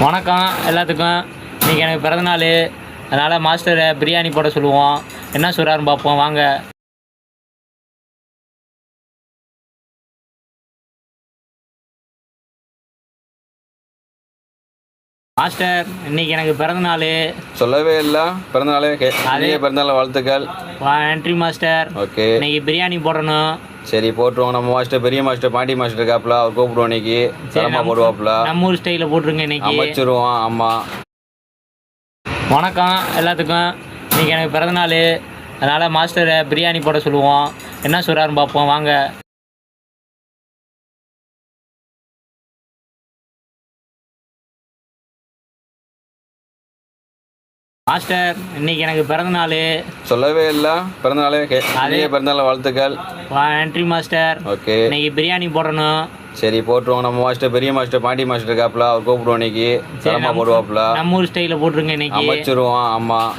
வணக்கம் எல்லாத்துக்கும். இன்றைக்கி எனக்கு பிறந்தநாள். அதனால் மாஸ்டரை பிரியாணி போட சொல்லுவோம். என்ன சொல்கிறாருன்னு பார்ப்போம் வாங்க. மாஸ்டர், இன்றைக்கி எனக்கு பிறந்தநாள். சொல்லவே இல்லை பிறந்தநாளே. அதே பிறந்தநாள் வாழ்த்துக்கள். நன்றி மாஸ்டர். ஓகே, இன்றைக்கி பிரியாணி போடணும். சரி போட்டுருவோம். நம்ம மாஸ்டர் பெரிய மாஸ்டர் பாண்டி மாஸ்டர் இருக்காப்புல, அவர் கூப்பிடுவோம். இன்னைக்கு தரமா போடுவாப்புல. நம்ம ஊர் ஸ்டைலில் போட்டுருங்க இன்னைக்கு. அமைச்சிருவோம். ஆமாம். வணக்கம் எல்லாத்துக்கும். இன்றைக்கி எனக்கு பிறந்தநாள். அதனால் மாஸ்டரை பிரியாணி போட சொல்லுவோம். என்ன சொல்கிறாருன்னு பார்ப்போம் வாங்க. மாஸ்டர், இன்றைக்கி எனக்கு பிறந்தநாள். சொல்லவே இல்லை பிறந்தநாளே. அதே பிறந்தநாள் வாழ்த்துக்கள். நன்றி மாஸ்டர். ஓகே, இன்றைக்கி பிரியாணி போடணும். சரி போட்டுருவோம். நம்ம மாஸ்டர் பெரிய மாஸ்டர் பாண்டி மாஸ்டர் இருக்காப்புல, அவர் கூப்பிடுவோம். இன்னைக்கு தரமா போடுவாப்புல. நம்ம ஊர் ஸ்டைலில் போட்டுருங்க இன்னைக்கு. அமைச்சிருவோம். ஆமாம்.